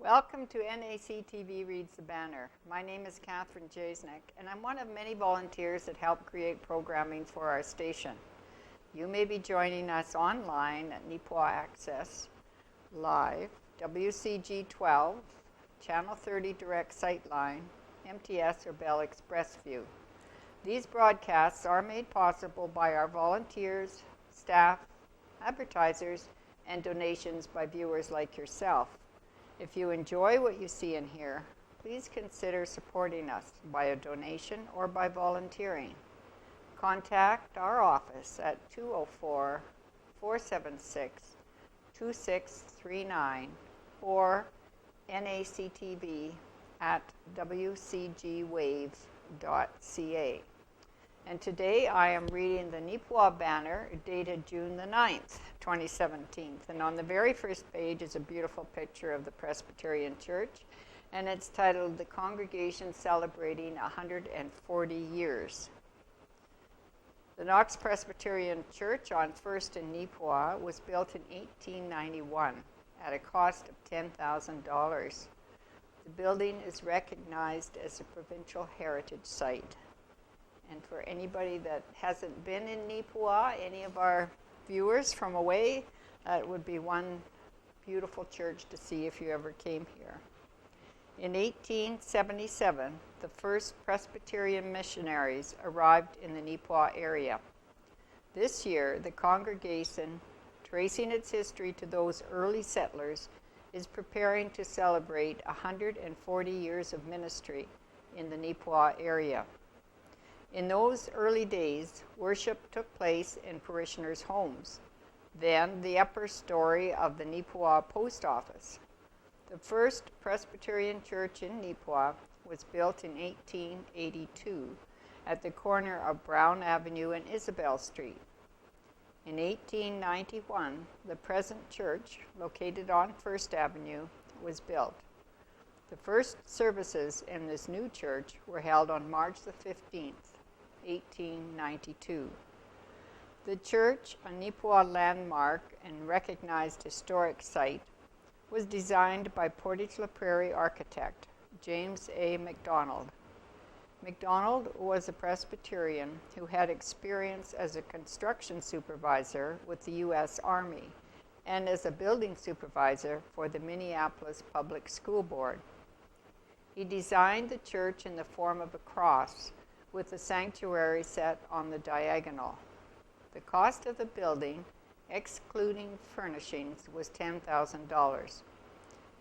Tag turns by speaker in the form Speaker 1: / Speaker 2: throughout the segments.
Speaker 1: Welcome to NAC TV Reads the Banner. My name is Catherine Jasnick, and I'm one of many volunteers that help create programming for our station. You may be joining us online at Neepawa Access Live, WCG 12, Channel 30 Direct Sightline, MTS or Bell Express View. These broadcasts are made possible by our volunteers, staff, advertisers, and donations by viewers like yourself. If you enjoy what you see and hear, please consider supporting us by a donation or by volunteering. Contact our office at 204-476-2639 or nactv@wcgwave.ca. And today I am reading the Neepawa banner dated June the 9th, 2017. And on the very first page is a beautiful picture of the Presbyterian Church, and it's titled "The Congregation Celebrating 140 Years." The Knox Presbyterian Church on 1st in Neepawa was built in 1891 at a cost of $10,000. The building is recognized as a provincial heritage site. And for anybody that hasn't been in Neepawa, any of our viewers from away, it would be one beautiful church to see if you ever came here. In 1877, the first Presbyterian missionaries arrived in the Neepawa area. This year, the congregation, tracing its history to those early settlers, is preparing to celebrate 140 years of ministry in the Neepawa area. In those early days, worship took place in parishioners' homes, then the upper story of the Neepawa post office. The first Presbyterian church in Neepawa was built in 1882 at the corner of Brown Avenue and Isabel Street. In 1891, the present church, located on First Avenue, was built. The first services in this new church were held on March the 15th, 1892. The church, a Neepawa landmark and recognized historic site, was designed by Portage la Prairie architect James A. McDonald. McDonald was a Presbyterian who had experience as a construction supervisor with the U.S. Army and as a building supervisor for the Minneapolis Public School Board. He designed the church in the form of a cross with the sanctuary set on the diagonal. The cost of the building, excluding furnishings, was $10,000.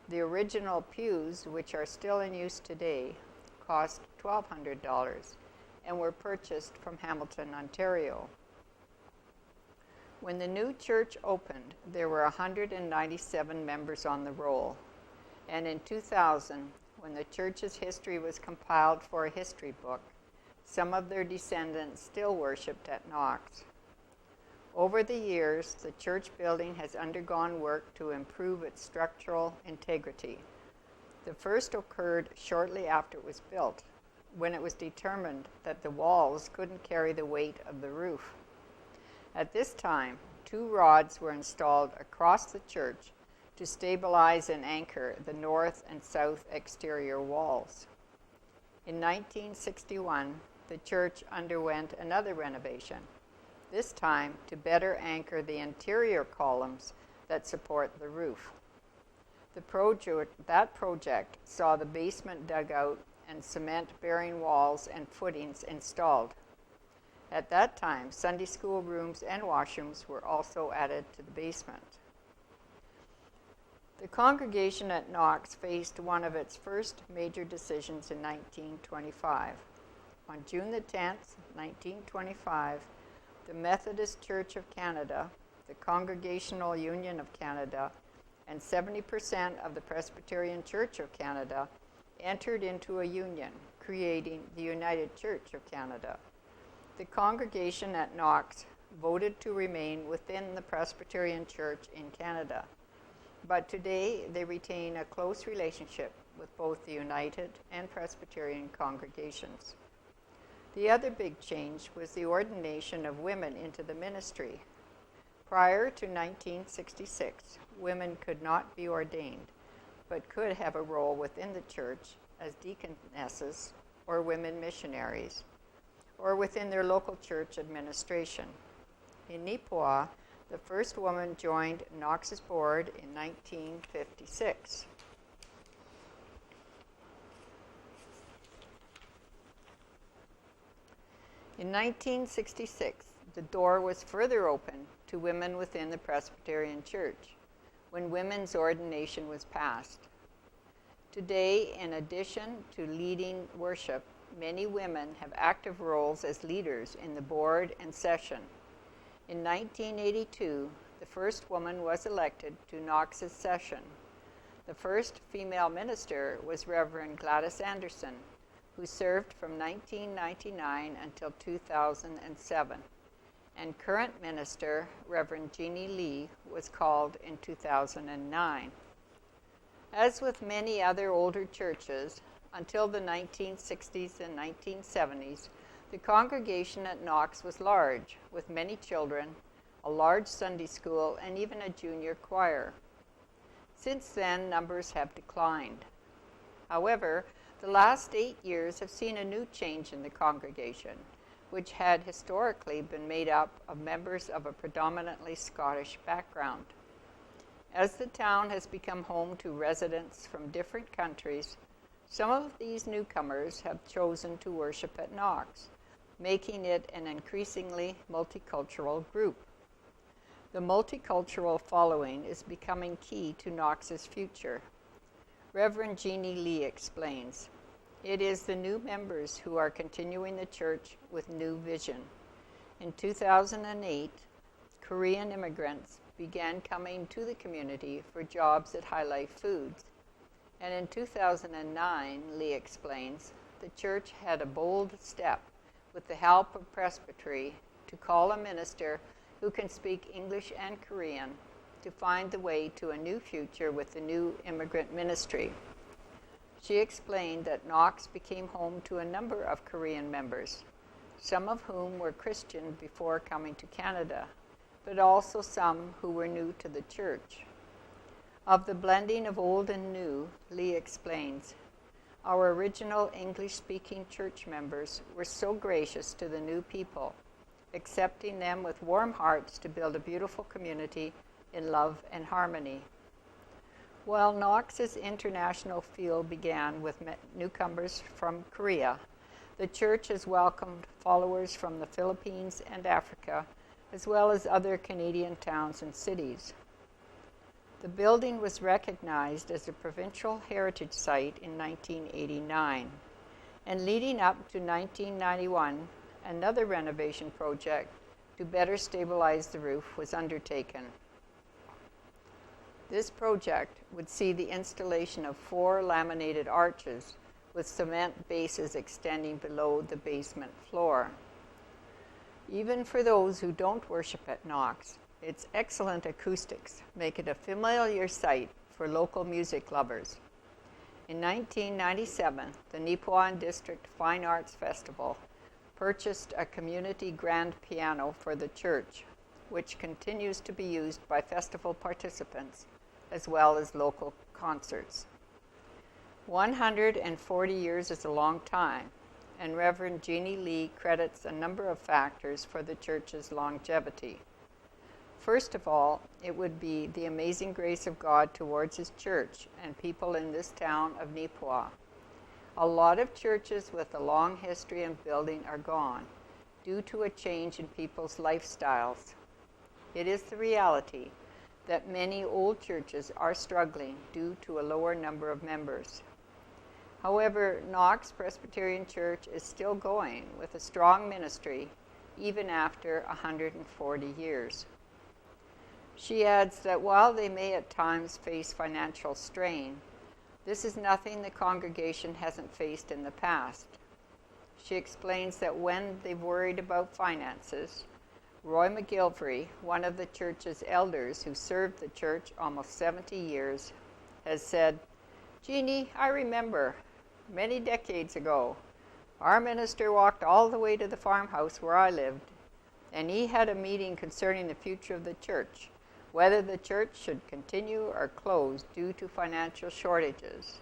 Speaker 1: The original pews, which are still in use today, cost $1,200 and were purchased from Hamilton, Ontario. When the new church opened, there were 197 members on the roll, and in 2000, when the church's history was compiled for a history book, some of their descendants still worshipped at Knox. Over the years, the church building has undergone work to improve its structural integrity. The first occurred shortly after it was built, when it was determined that the walls couldn't carry the weight of the roof. At this time, 2 rods were installed across the church to stabilize and anchor the north and south exterior walls. In 1961, the church underwent another renovation, this time to better anchor the interior columns that support the roof. That project saw the basement dug out and cement-bearing walls and footings installed. At that time, Sunday school rooms and washrooms were also added to the basement. The congregation at Knox faced one of its first major decisions in 1925. On June the 10th, 1925, the Methodist Church of Canada, the Congregational Union of Canada, and 70% of the Presbyterian Church of Canada entered into a union, creating the United Church of Canada. The congregation at Knox voted to remain within the Presbyterian Church in Canada, but today they retain a close relationship with both the United and Presbyterian congregations. The other big change was the ordination of women into the ministry. Prior to 1966, women could not be ordained, but could have a role within the church as deaconesses or women missionaries, or within their local church administration. In Neepawa, the first woman joined Knox's board in 1956. In 1966, the door was further opened to women within the Presbyterian Church when women's ordination was passed. Today, in addition to leading worship, many women have active roles as leaders in the board and session. In 1982, the first woman was elected to Knox's session. The first female minister was Reverend Gladys Anderson, who served from 1999 until 2007. And current minister, Reverend Jeannie Lee, was called in 2009. As with many other older churches, until the 1960s and 1970s, the congregation at Knox was large, with many children, a large Sunday school, and even a junior choir. Since then, numbers have declined. However, the last 8 years have seen a new change in the congregation, which had historically been made up of members of a predominantly Scottish background. As the town has become home to residents from different countries, some of these newcomers have chosen to worship at Knox, making it an increasingly multicultural group. The multicultural following is becoming key to Knox's future. Reverend Jeannie Lee explains, "It is the new members who are continuing the church with new vision. In 2008, Korean immigrants began coming to the community for jobs at High Life Foods. And in 2009, Lee explains, the church had a bold step with the help of Presbytery to call a minister who can speak English and Korean to find the way to a new future with the new immigrant ministry." She explained that Knox became home to a number of Korean members, some of whom were Christian before coming to Canada, but also some who were new to the church. Of the blending of old and new, Lee explains, "Our original English-speaking church members were so gracious to the new people, accepting them with warm hearts to build a beautiful community in love and harmony." While Knox's international field began with newcomers from Korea, the church has welcomed followers from the Philippines and Africa, as well as other Canadian towns and cities. The building was recognized as a provincial heritage site in 1989, and leading up to 1991, another renovation project to better stabilize the roof was undertaken. This project would see the installation of 4 laminated arches with cement bases extending below the basement floor. Even for those who don't worship at Knox, its excellent acoustics make it a familiar sight for local music lovers. In 1997, the Neepawa District Fine Arts Festival purchased a community grand piano for the church, which continues to be used by festival participants as well as local concerts. 140 years is a long time, and Reverend Jeannie Lee credits a number of factors for the church's longevity. First of all, it would be the amazing grace of God towards His church and people in this town of Neepawa. A lot of churches with a long history in building are gone due to a change in people's lifestyles. It is the reality that many old churches are struggling due to a lower number of members. However, Knox Presbyterian Church is still going with a strong ministry even after 140 years. She adds that while they may at times face financial strain, this is nothing the congregation hasn't faced in the past. She explains that when they've worried about finances, Roy McGilvery, one of the church's elders who served the church almost 70 years, has said, "Jeannie, I remember many decades ago, our minister walked all the way to the farmhouse where I lived, and he had a meeting concerning the future of the church, whether the church should continue or close due to financial shortages.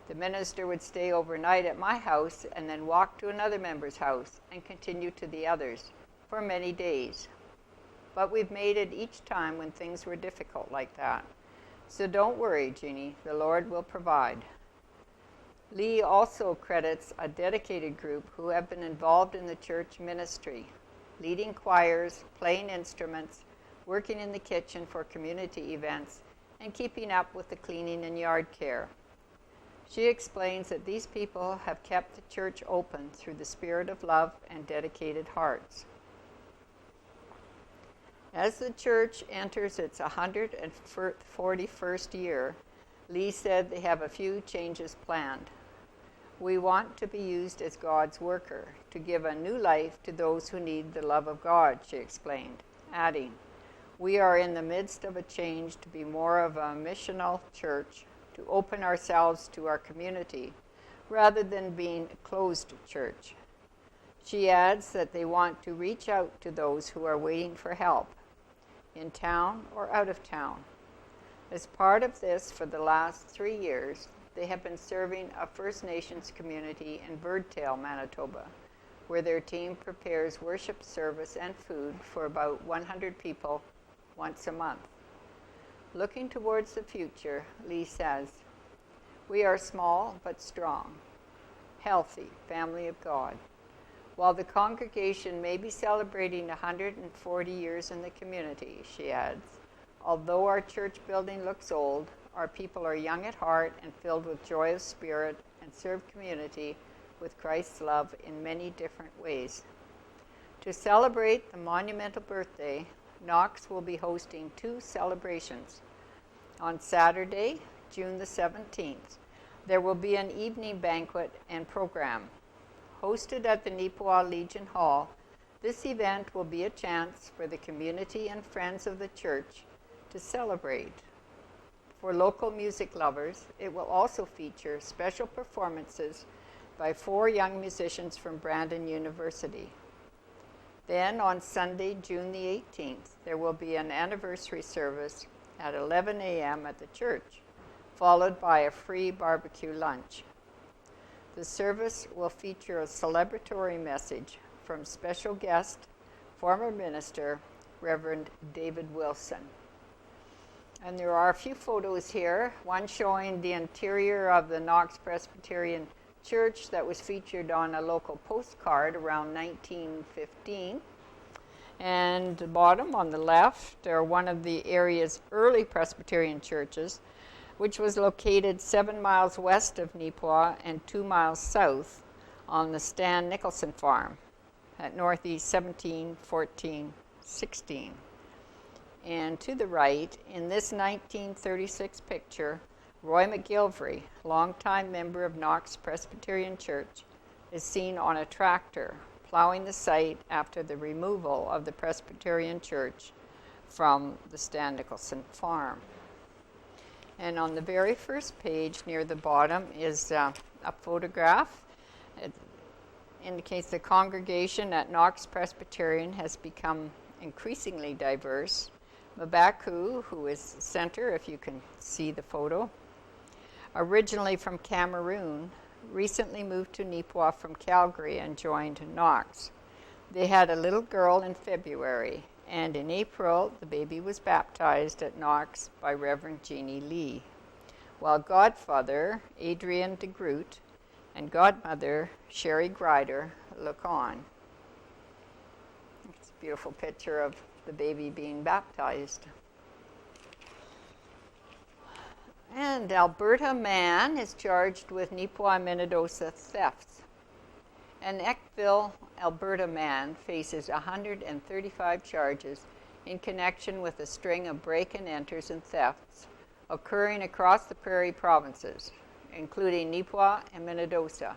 Speaker 1: The minister would stay overnight at my house and then walk to another member's house and continue to the others for many days. But we've made it each time when things were difficult like that. So don't worry, Jeannie, the Lord will provide. Lee also credits a dedicated group who have been involved in the church ministry, leading choirs, playing instruments, working in the kitchen for community events, and keeping up with the cleaning and yard care. She explains that these people have kept the church open through the spirit of love and dedicated hearts. As the church enters its 141st year, Lee said they have a few changes planned. We want to be used as God's worker, to give a new life to those who need the love of God, she explained, adding, we are in the midst of a change to be more of a missional church, to open ourselves to our community, rather than being a closed church. She adds that they want to reach out to those who are waiting for help, in town or out of town. As part of this, for the last 3 years, they have been serving a First Nations community in Birdtail, Manitoba, where their team prepares worship service and food for about 100 people once a month. Looking towards the future, Lee says, we are small but strong, healthy family of God. While the congregation may be celebrating 140 years in the community, she adds, although our church building looks old, our people are young at heart and filled with joy of spirit and serve community with Christ's love in many different ways. To celebrate the monumental birthday, Knox will be hosting 2 celebrations. On Saturday, June the 17th, there will be an evening banquet and program. Hosted at the Neepawa Legion Hall, this event will be a chance for the community and friends of the church to celebrate. For local music lovers, it will also feature special performances by 4 young musicians from Brandon University. Then on Sunday, June the 18th, there will be an anniversary service at 11 a.m. at the church, followed by a free barbecue lunch. The service will feature a celebratory message from special guest, former minister, Reverend David Wilson. And there are a few photos here, one showing the interior of the Knox Presbyterian Church that was featured on a local postcard around 1915. And the bottom on the left are one of the area's early Presbyterian churches, which was located 7 miles west of Neepawa and 2 miles south on the Stan Nicholson farm at Northeast 17, 14, 16. And to the right, in this 1936 picture, Roy McGilvery, longtime member of Knox Presbyterian Church, is seen on a tractor plowing the site after the removal of the Presbyterian Church from the Stan Nicholson farm. And on the very first page near the bottom is a photograph. It indicates the congregation at Knox Presbyterian has become increasingly diverse. Mabaku, who is center, if you can see the photo, originally from Cameroon, recently moved to Neepawa from Calgary and joined Knox. They had a little girl in February, and in April, the baby was baptized at Knox by Reverend Jeannie Lee, while godfather, Adrian de Groot, and godmother, Sherry Grider, look on. It's a beautiful picture of the baby being baptized. And Alberta man is charged with Neepawa Minnedosa thefts. An Eckville, Alberta man faces 135 charges in connection with a string of break-and-enters and thefts occurring across the Prairie provinces, including Neepawa and Minnedosa.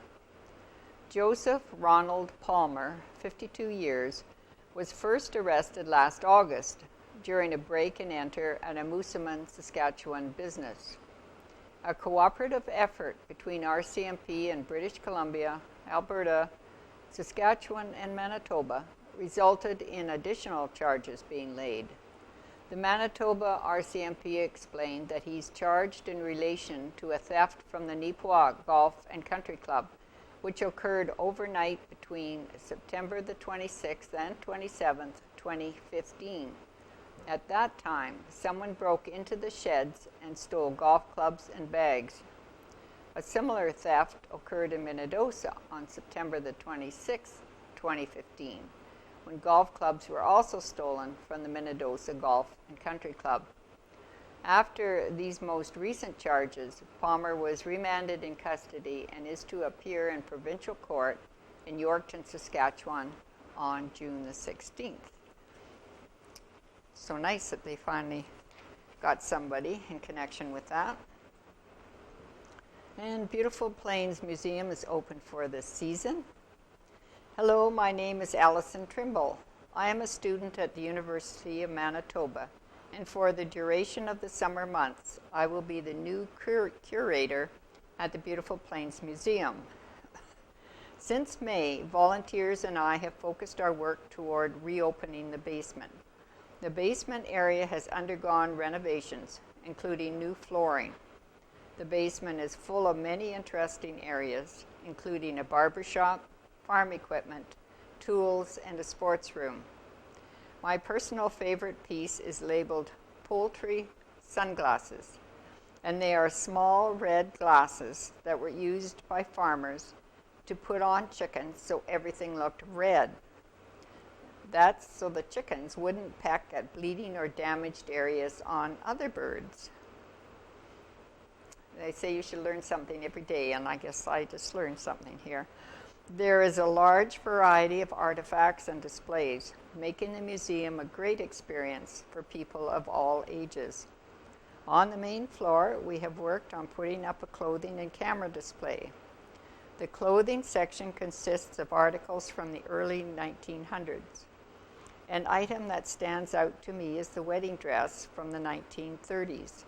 Speaker 1: Joseph Ronald Palmer, 52 years, was first arrested last August during a break-and-enter at a Moosomin, Saskatchewan business. A cooperative effort between RCMP and British Columbia, Alberta, Saskatchewan, and Manitoba resulted in additional charges being laid. The Manitoba RCMP explained that he's charged in relation to a theft from the Neepawa Golf and Country Club, which occurred overnight between September the 26th and 27th, 2015. At that time, someone broke into the sheds and stole golf clubs and bags. A similar theft occurred in Minnedosa on September the 26th, 2015, when golf clubs were also stolen from the Minnedosa Golf and Country Club. After these most recent charges, Palmer was remanded in custody and is to appear in provincial court in Yorkton, Saskatchewan on June the 16th. So nice that they finally got somebody in connection with that. And Beautiful Plains Museum is open for this season. Hello, my name is Allison Trimble. I am a student at the University of Manitoba, and for the duration of the summer months, I will be the new curator at the Beautiful Plains Museum. Since May, volunteers and I have focused our work toward reopening the basement. The basement area has undergone renovations, including new flooring. The basement is full of many interesting areas, including a barber shop, farm equipment, tools, and a sports room. My personal favorite piece is labeled Poultry Sunglasses, and they are small red glasses that were used by farmers to put on chickens so everything looked red. That's so the chickens wouldn't peck at bleeding or damaged areas on other birds. They say you should learn something every day, and I guess I just learned something here. There is a large variety of artifacts and displays, making the museum a great experience for people of all ages. On the main floor, we have worked on putting up a clothing and camera display. The clothing section consists of articles from the early 1900s. An item that stands out to me is the wedding dress from the 1930s.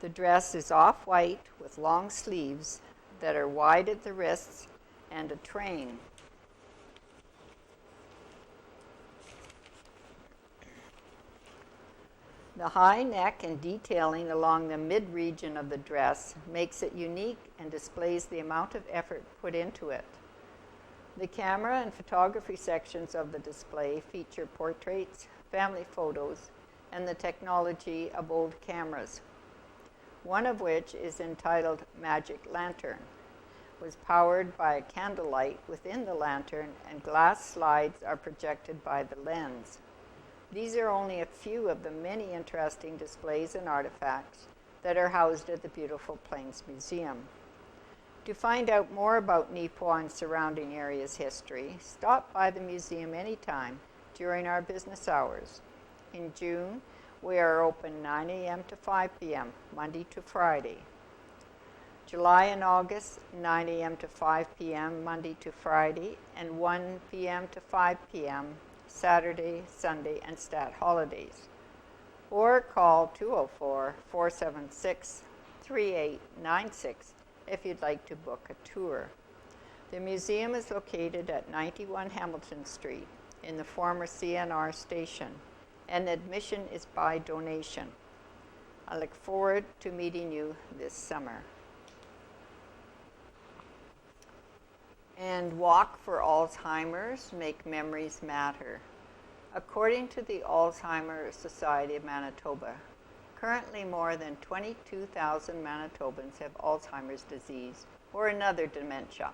Speaker 1: The dress is off-white with long sleeves that are wide at the wrists and a train. The high neck and detailing along the mid-region of the dress makes it unique and displays the amount of effort put into it. The camera and photography sections of the display feature portraits, family photos, and the technology of old cameras. One of which is entitled Magic Lantern, was powered by a candlelight within the lantern, and glass slides are projected by the lens. These are only a few of the many interesting displays and artifacts that are housed at the Beautiful Plains Museum. To find out more about Neepawa and surrounding areas' history, stop by the museum anytime during our business hours. In June, we are open 9 a.m. to 5 p.m., Monday to Friday. July and August, 9 a.m. to 5 p.m., Monday to Friday, and 1 p.m. to 5 p.m., Saturday, Sunday, and stat holidays. Or call 204-476-3896 if you'd like to book a tour. The museum is located at 91 Hamilton Street in the former CNR station, and admission is by donation. I look forward to meeting you this summer. And Walk for Alzheimer's, Make Memories Matter. According to the Alzheimer's Society of Manitoba, currently more than 22,000 Manitobans have Alzheimer's disease or another dementia.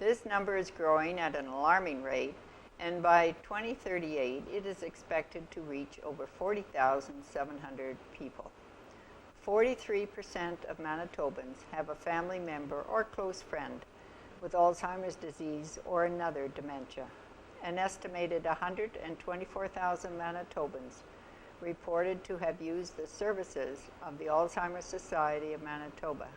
Speaker 1: This number is growing at an alarming rate, and by 2038, it is expected to reach over 40,700 people. 43% of Manitobans have a family member or close friend with Alzheimer's disease or another dementia. An estimated 124,000 Manitobans reported to have used the services of the Alzheimer's Society of Manitoba.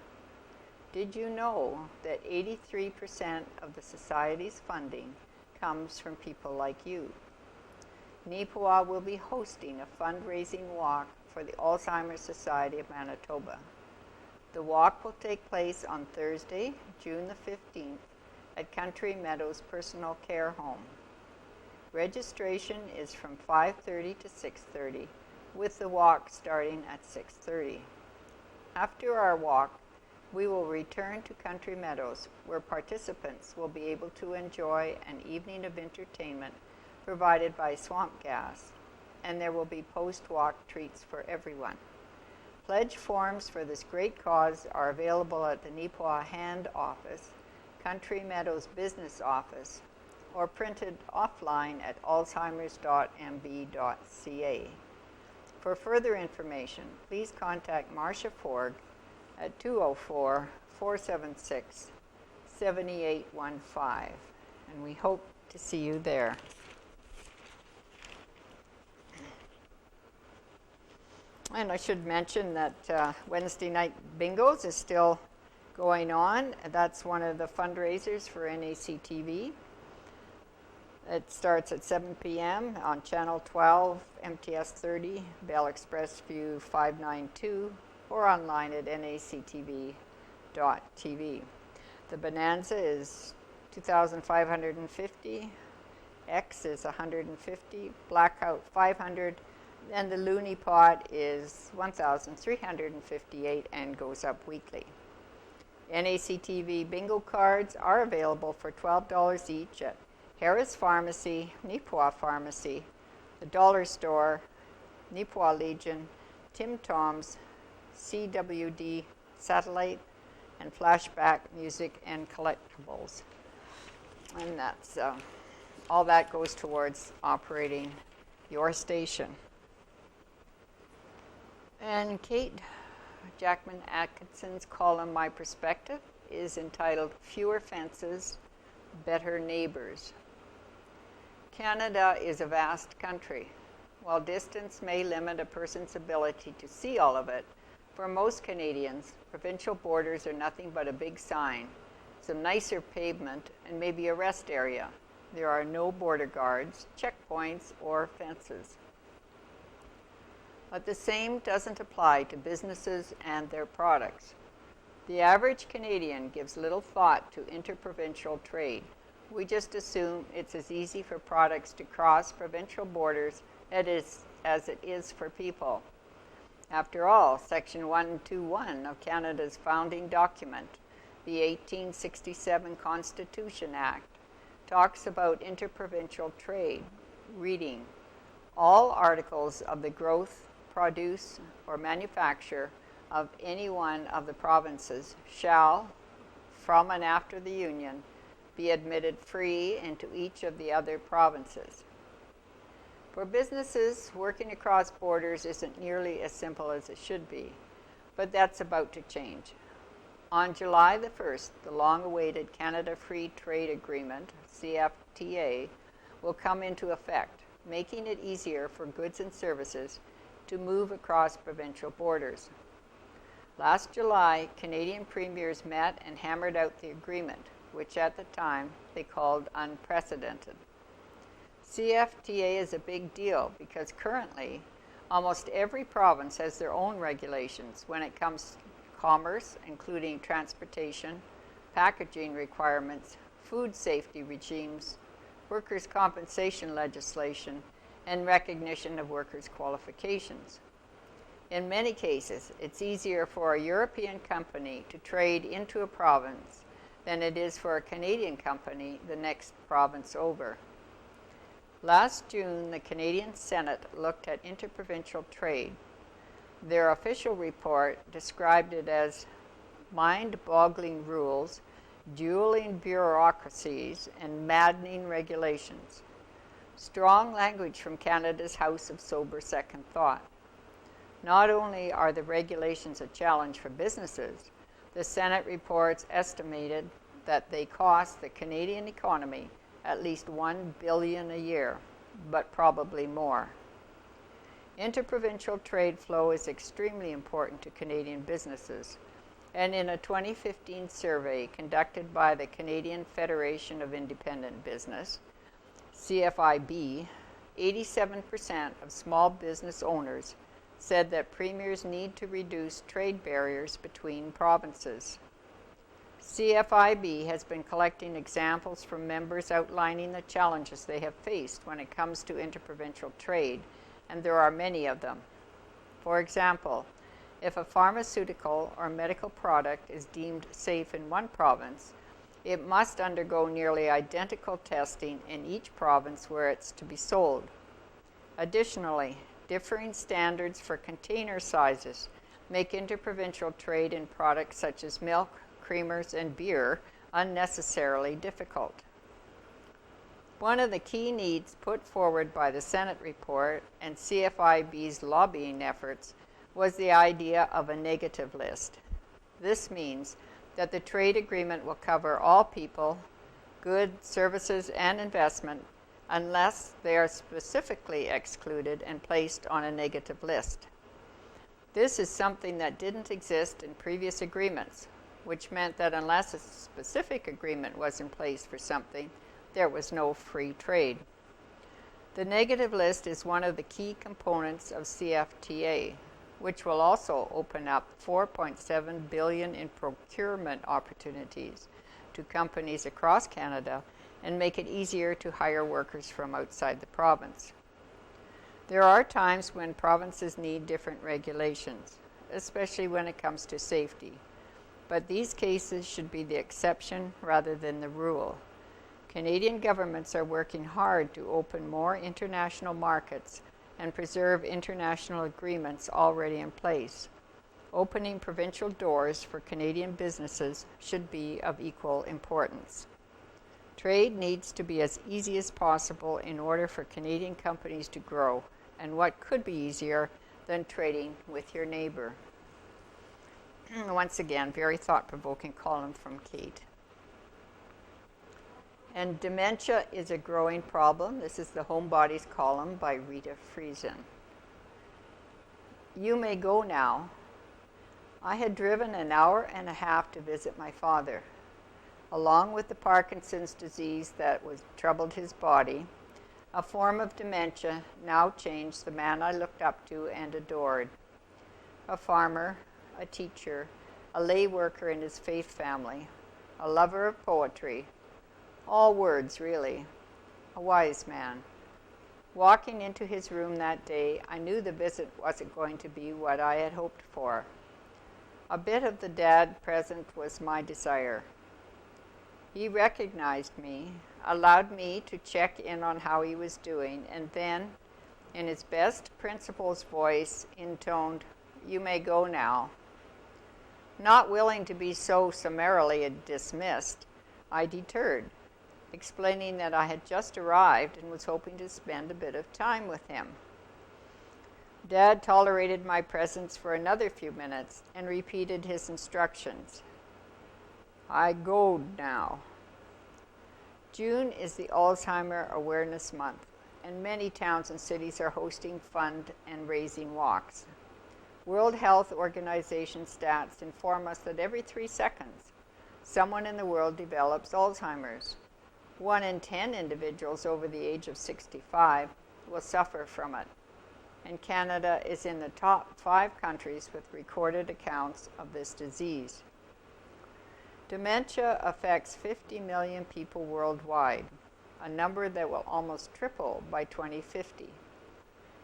Speaker 1: Did you know that 83% of the Society's funding comes from people like you? Neepawa will be hosting a fundraising walk for the Alzheimer's Society of Manitoba. The walk will take place on Thursday, June the 15th, at Country Meadows Personal Care Home. Registration is from 5:30 to 6:30, with the walk starting at 6:30. After our walk, we will return to Country Meadows, where participants will be able to enjoy an evening of entertainment provided by Swamp Gas, and there will be post-walk treats for everyone. Pledge forms for this great cause are available at the Neepawa Hand Office, Country Meadows Business Office, or printed offline at alzheimers.mb.ca. For further information, please contact Marcia Forg at 204-476-7815, and we hope to see you there. And I should mention that Wednesday night bingos is still going on. That's one of the fundraisers for NACTV. It starts at 7 p.m. on Channel 12, MTS 30, Bell Express View 592, or online at nactv.tv. The Bonanza is $2,550, X is $150, Blackout $500, and the Looney Pot is $1,358 and goes up weekly. NACTV bingo cards are available for $12 each at Harris Pharmacy, Neepawa Pharmacy, the Dollar Store, Neepawa Legion, Tim Tom's, CWD Satellite, and Flashback Music and Collectibles. And that's all that goes towards operating your station. And Kate Jackman Atkinson's column, My Perspective, is entitled Fewer Fences, Better Neighbors. Canada is a vast country. While distance may limit a person's ability to see all of it, for most Canadians, provincial borders are nothing but a big sign, some nicer pavement, and maybe a rest area. There are no border guards, checkpoints, or fences. But the same doesn't apply to businesses and their products. The average Canadian gives little thought to interprovincial trade. We just assume it's as easy for products to cross provincial borders as it is for people. After all, Section 121 of Canada's founding document, the 1867 Constitution Act, talks about interprovincial trade, reading, all articles of the growth, produce, or manufacture of any one of the provinces shall, from and after the Union, be admitted free into each of the other provinces. For businesses, working across borders isn't nearly as simple as it should be, but that's about to change. On July the 1st, the long-awaited Canada Free Trade Agreement, CFTA, will come into effect, making it easier for goods and services to move across provincial borders. Last July, Canadian premiers met and hammered out the agreement, which at the time they called unprecedented. CFTA is a big deal because currently almost every province has their own regulations when it comes to commerce, including transportation, packaging requirements, food safety regimes, workers' compensation legislation, and recognition of workers' qualifications. In many cases, it's easier for a European company to trade into a province than it is for a Canadian company the next province over. Last June, the Canadian Senate looked at interprovincial trade. Their official report described it as mind-boggling rules, dueling bureaucracies, and maddening regulations. Strong language from Canada's House of Sober Second Thought. Not only are the regulations a challenge for businesses, the Senate reports estimated that they cost the Canadian economy at least $1 billion a year, but probably more. Interprovincial trade flow is extremely important to Canadian businesses, and in a 2015 survey conducted by the Canadian Federation of Independent Business, CFIB, 87% of small business owners said that premiers need to reduce trade barriers between provinces. CFIB has been collecting examples from members outlining the challenges they have faced when it comes to interprovincial trade, and there are many of them. For example, if a pharmaceutical or medical product is deemed safe in one province, it must undergo nearly identical testing in each province where it's to be sold. Additionally, differing standards for container sizes make interprovincial trade in products such as milk, creamers, and beer unnecessarily difficult. One of the key needs put forward by the Senate report and CFIB's lobbying efforts was the idea of a negative list. This means that the trade agreement will cover all people, goods, services, and investment unless they are specifically excluded and placed on a negative list. This is something that didn't exist in previous agreements, which meant that unless a specific agreement was in place for something, there was no free trade. The negative list is one of the key components of CFTA, which will also open up $4.7 billion in procurement opportunities to companies across Canada and make it easier to hire workers from outside the province. There are times when provinces need different regulations, especially when it comes to safety, but these cases should be the exception rather than the rule. Canadian governments are working hard to open more international markets and preserve international agreements already in place. Opening provincial doors for Canadian businesses should be of equal importance. Trade needs to be as easy as possible in order for Canadian companies to grow, and what could be easier than trading with your neighbor? Once again, very thought-provoking column from Kate. And dementia is a growing problem. This is the Homebodies column by Rita Friesen. You may go now. I had driven an hour and a half to visit my father. Along with the Parkinson's disease that troubled his body, a form of dementia now changed the man I looked up to and adored. A farmer, a teacher, a lay worker in his faith family, a lover of poetry, all words really, a wise man. Walking into his room that day, I knew the visit wasn't going to be what I had hoped for. A bit of the dad present was my desire. He recognized me, allowed me to check in on how he was doing, and then, in his best principal's voice, intoned, "You may go now." Not willing to be so summarily dismissed, I deterred, explaining that I had just arrived and was hoping to spend a bit of time with him. Dad tolerated my presence for another few minutes and repeated his instructions. I go now. June is the Alzheimer Awareness Month, and many towns and cities are hosting fund and raising walks. World Health Organization stats inform us that every 3 seconds, someone in the world develops Alzheimer's. 1 in 10 individuals over the age of 65 will suffer from it, and Canada is in the top 5 countries with recorded accounts of this disease. Dementia affects 50 million people worldwide, a number that will almost triple by 2050.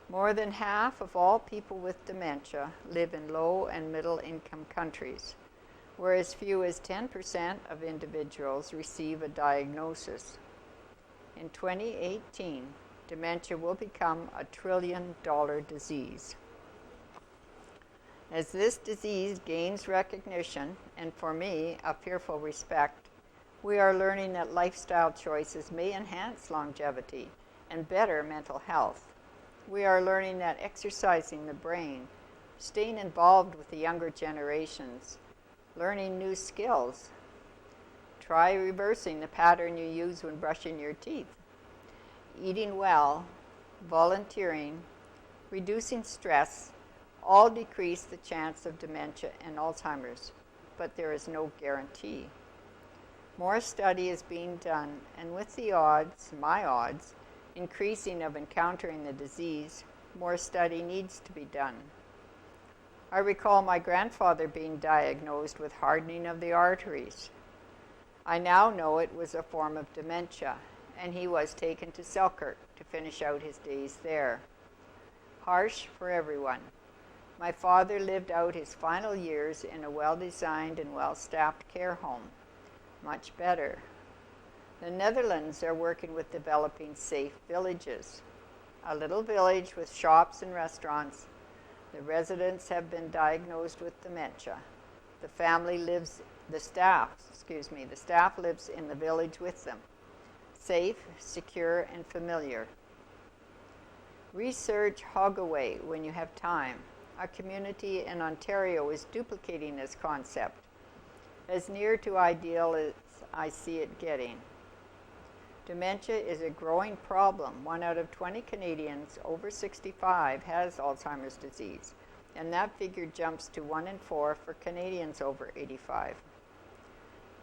Speaker 1: More than half of all people with dementia live in low and middle income countries, where as few as 10% of individuals receive a diagnosis. In 2018, dementia will become a $1 trillion disease. As this disease gains recognition, and for me, a fearful respect, we are learning that lifestyle choices may enhance longevity and better mental health. We are learning that exercising the brain, staying involved with the younger generations, learning new skills. Try reversing the pattern you use when brushing your teeth. Eating well, volunteering, reducing stress, all decrease the chance of dementia and Alzheimer's, but there is no guarantee. More study is being done, and with the odds, my odds, increasing of encountering the disease, more study needs to be done. I recall my grandfather being diagnosed with hardening of the arteries. I now know it was a form of dementia, and he was taken to Selkirk to finish out his days there. Harsh for everyone. My father lived out his final years in a well-designed and well-staffed care home. Much better. The Netherlands are working with developing safe villages. A little village with shops and restaurants. The residents have been diagnosed with dementia. The staff lives in the village with them. Safe, secure, and familiar. Research Hogaway when you have time. A community in Ontario is duplicating this concept. As near to ideal as I see it getting. Dementia is a growing problem. 1 out of 20 Canadians over 65 has Alzheimer's disease, and that figure jumps to 1 in 4 for Canadians over 85.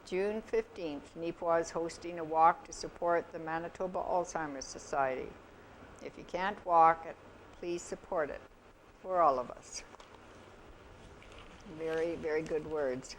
Speaker 1: June 15th, Neepawa is hosting a walk to support the Manitoba Alzheimer's Society. If you can't walk it, please support it for all of us. Very, very good words.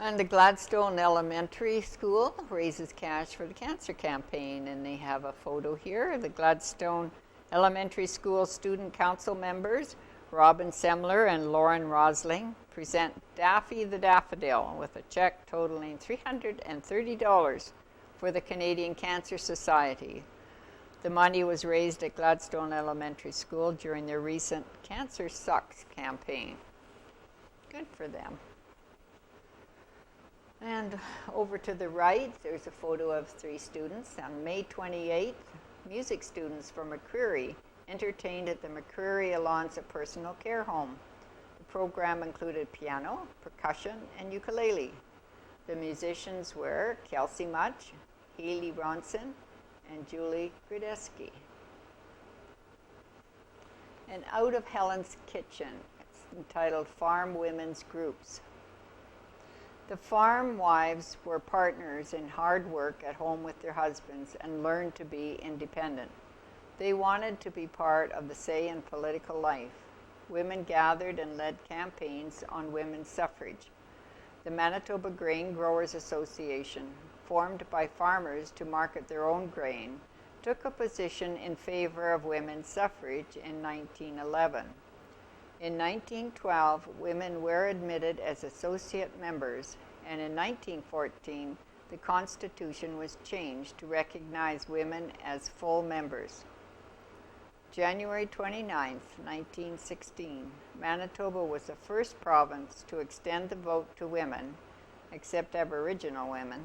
Speaker 1: And the Gladstone Elementary School raises cash for the cancer campaign, and they have a photo here. The Gladstone Elementary School Student Council members, Robin Semler and Lauren Rosling, present Daffy the Daffodil with a check totaling $330 for the Canadian Cancer Society. The money was raised at Gladstone Elementary School during their recent Cancer Sucks campaign. Good for them. And over to the right, there's a photo of 3 students. On May 28th, music students from McCreary entertained at the McCreary Alonsa Personal Care Home. The program included piano, percussion, and ukulele. The musicians were Kelsey Much, Haley Ronson, and Julie Gradesky. And Out of Helen's Kitchen, it's entitled Farm Women's Groups. The farm wives were partners in hard work at home with their husbands and learned to be independent. They wanted to be part of the say in political life. Women gathered and led campaigns on women's suffrage. The Manitoba Grain Growers Association, formed by farmers to market their own grain, took a position in favor of women's suffrage in 1911. In 1912, women were admitted as associate members, and in 1914, the Constitution was changed to recognize women as full members. January 29, 1916, Manitoba was the first province to extend the vote to women, except Aboriginal women.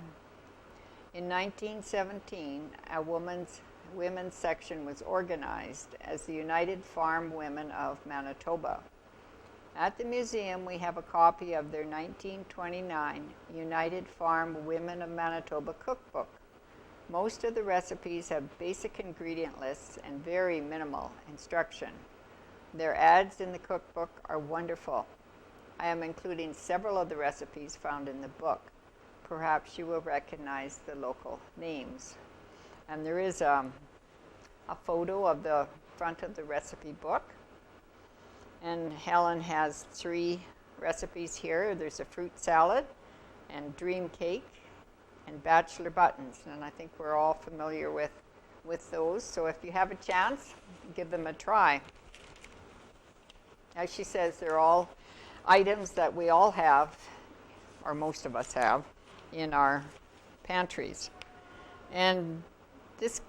Speaker 1: In 1917, a women's section was organized as the United Farm Women of Manitoba. At the museum, we have a copy of their 1929 United Farm Women of Manitoba cookbook. Most of the recipes have basic ingredient lists and very minimal instruction. Their ads in the cookbook are wonderful. I am including several of the recipes found in the book. Perhaps you will recognize the local names. And there is a photo of the front of the recipe book. And Helen has 3 recipes here. There's a fruit salad and dream cake and bachelor buttons. And I think we're all familiar with those. So if you have a chance, give them a try. As she says, they're all items that we all have, or most of us have, in our pantries. And this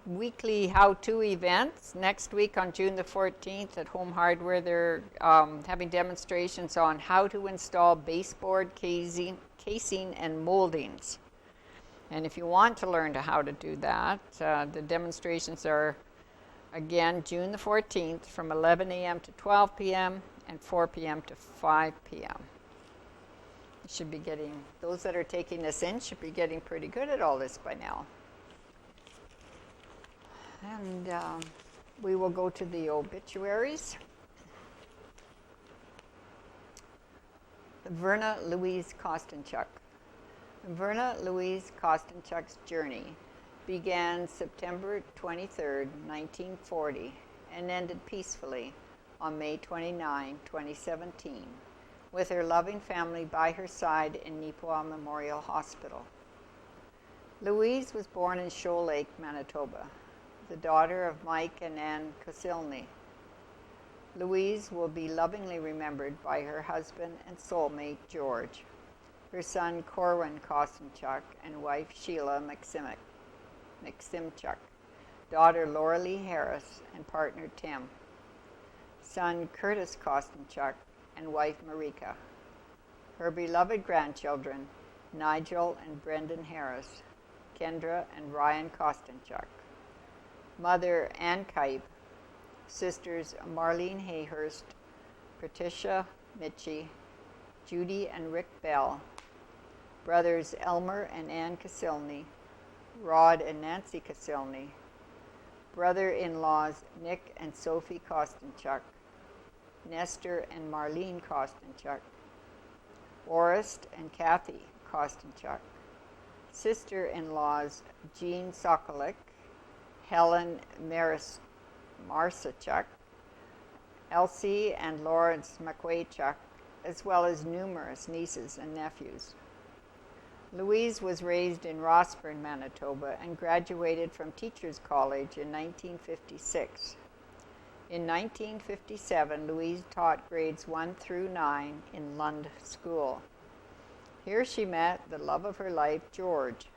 Speaker 1: weekly how-to events, next week on June the 14th at Home Hardware, they're having demonstrations on how to install baseboard casing and moldings. And if you want to learn how to do that, the demonstrations are, again, June the 14th from 11 a.m. to 12 p.m. and 4 p.m. to 5 p.m. You should be getting, those that are taking this in should be getting pretty good at all this by now. And we will go to the obituaries. Verna Louise Kostenchuk. Verna Louise Kostenchuk's journey began September 23, 1940, and ended peacefully on May 29, 2017, with her loving family by her side in Neepawa Memorial Hospital. Louise was born in Shoal Lake, Manitoba. the daughter of Mike and Ann Casilney. Louise will be lovingly remembered by her husband and soulmate, George, her son, Corwin Kostenchuk, and wife, Sheila Maksimchuk, daughter, Laura Lee Harris, and partner, Tim, son, Curtis Kostenchuk, and wife, Marika, her beloved grandchildren, Nigel and Brendan Harris, Kendra and Ryan Kostenchuk, mother, Ann Kipe, sisters, Marlene Hayhurst, Patricia Mitchie, Judy and Rick Bell, brothers Elmer and Ann Casilney, Rod and Nancy Casilney, brother-in-laws Nick and Sophie Kostenchuk, Nestor and Marlene Kostenchuk, Orest and Kathy Kostenchuk, sister-in-laws Jean Sokolik, Helen Marsachuk, Elsie and Lawrence McQuaychuk, as well as numerous nieces and nephews. Louise was raised in Rossburn, Manitoba, and graduated from Teachers College in 1956. In 1957, Louise taught grades 1 through 9 in Lund School. Here she met the love of her life, George.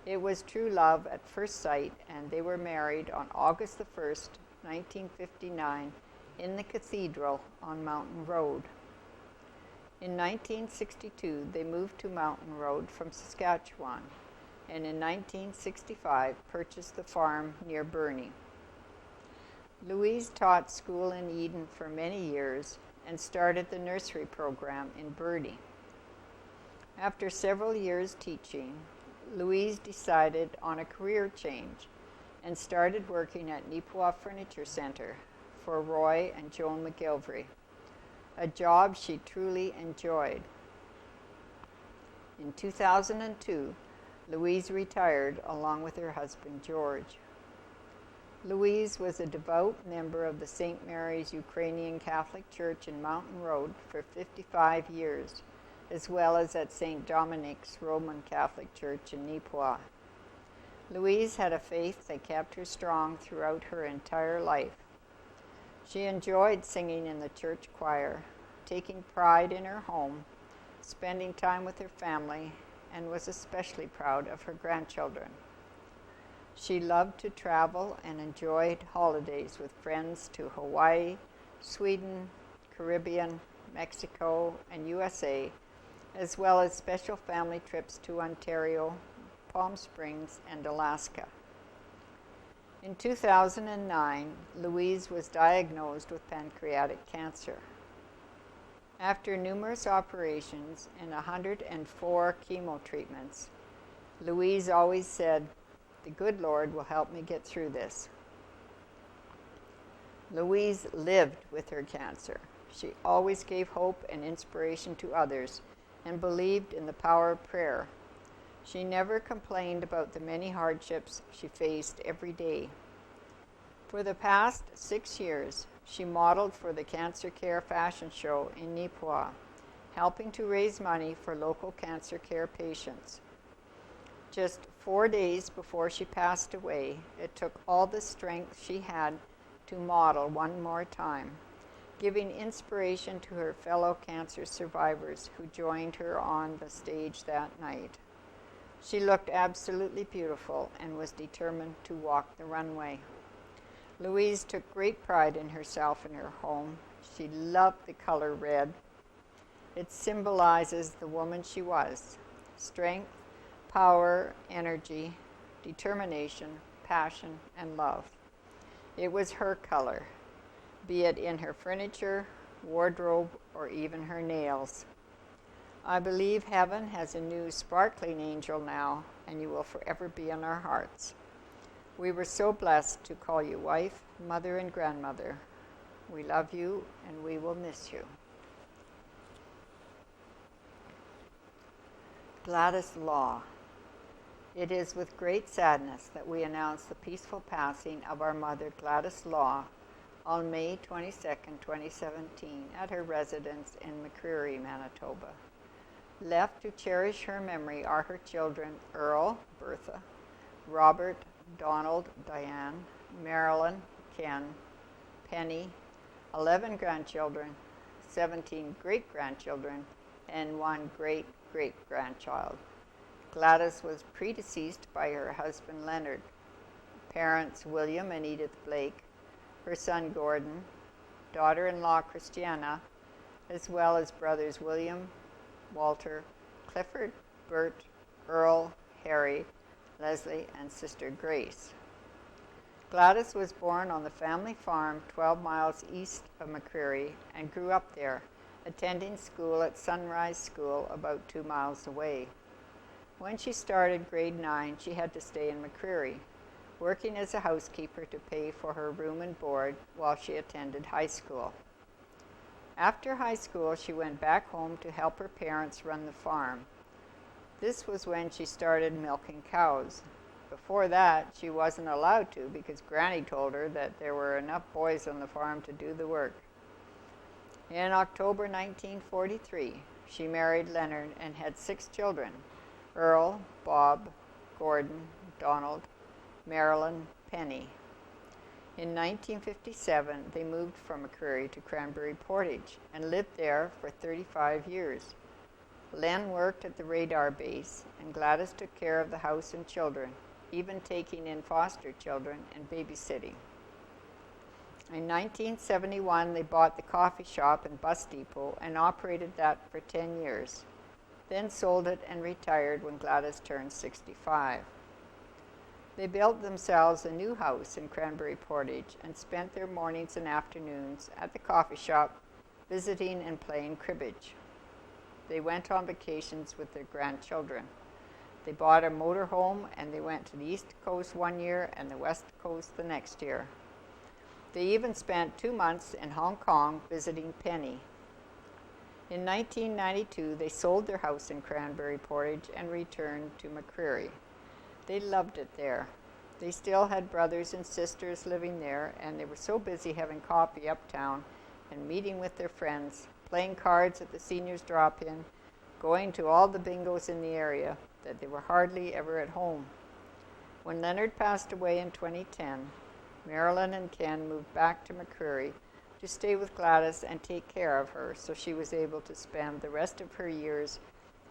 Speaker 1: It was true love at first sight, and they were married on August the 1st, 1959, in the cathedral on Mountain Road. In 1962, they moved to Mountain Road from Saskatchewan, and in 1965 purchased the farm near Burnie. Louise taught school in Eden for many years and started the nursery program in Burnie. After several years teaching, Louise decided on a career change and started working at Neepawa Furniture Center for Roy and Joan McGilvery, a job she truly enjoyed. In 2002, Louise retired along with her husband, George. Louise was a devout member of the St. Mary's Ukrainian Catholic Church in Mountain Road for 55 years, as well as at St. Dominic's Roman Catholic Church in Neepawa. Louise had a faith that kept her strong throughout her entire life. She enjoyed singing in the church choir, taking pride in her home, spending time with her family, and was especially proud of her grandchildren. She loved to travel and enjoyed holidays with friends to Hawaii, Sweden, Caribbean, Mexico, and USA, as well as special family trips to Ontario, Palm Springs, and Alaska. In 2009, Louise was diagnosed with pancreatic cancer. After numerous operations and 104 chemo treatments, Louise always said, "The good Lord will help me get through this." Louise lived with her cancer. She always gave hope and inspiration to others and believed in the power of prayer. She never complained about the many hardships she faced every day. For the past 6 years, she modeled for the Cancer Care Fashion Show in Neepawa, helping to raise money for local cancer care patients. Just 4 days before she passed away, it took all the strength she had to model one more time, giving inspiration to her fellow cancer survivors who joined her on the stage that night. She looked absolutely beautiful and was determined to walk the runway. Louise took great pride in herself and her home. She loved the color red. It symbolizes the woman she was: strength, power, energy, determination, passion, and love. It was her color, be it in her furniture, wardrobe, or even her nails. I believe heaven has a new sparkling angel now, and you will forever be in our hearts. We were so blessed to call you wife, mother, and grandmother. We love you, and we will miss you. Gladys Law. It is with great sadness that we announce the peaceful passing of our mother, Gladys Law, on May 22, 2017, at her residence in McCreary, Manitoba. Left to cherish her memory are her children, Earl, Bertha, Robert, Donald, Diane, Marilyn, Ken, Penny, 11 grandchildren, 17 great-grandchildren, and 1 great-great-grandchild. Gladys was predeceased by her husband Leonard, parents William and Edith Blake, her son Gordon, daughter-in-law Christiana, as well as brothers William, Walter, Clifford, Bert, Earl, Harry, Leslie, and sister Grace. Gladys was born on the family farm 12 miles east of McCreary and grew up there, attending school at Sunrise School about 2 miles away. When she started grade 9, she had to stay in McCreary, working as a housekeeper to pay for her room and board while she attended high school. After high school, she went back home to help her parents run the farm. This was when she started milking cows. Before that, she wasn't allowed to because Granny told her that there were enough boys on the farm to do the work. In October 1943, she married Leonard and had 6 children: Earl, Bob, Gordon, Donald, Marilyn, Penny. In 1957, they moved from McCreary to Cranberry Portage and lived there for 35 years. Len worked at the radar base, and Gladys took care of the house and children, even taking in foster children and babysitting. In 1971, they bought the coffee shop and bus depot and operated that for 10 years, then sold it and retired when Gladys turned 65. They built themselves a new house in Cranberry Portage and spent their mornings and afternoons at the coffee shop, visiting and playing cribbage. They went on vacations with their grandchildren. They bought a motorhome and they went to the East Coast one year and the West Coast the next year. They even spent 2 months in Hong Kong visiting Penny. In 1992, they sold their house in Cranberry Portage and returned to McCreary. They loved it there. They still had brothers and sisters living there, and they were so busy having coffee uptown and meeting with their friends, playing cards at the seniors' drop-in, going to all the bingos in the area, that they were hardly ever at home. When Leonard passed away in 2010, Marilyn and Ken moved back to McCreary to stay with Gladys and take care of her so she was able to spend the rest of her years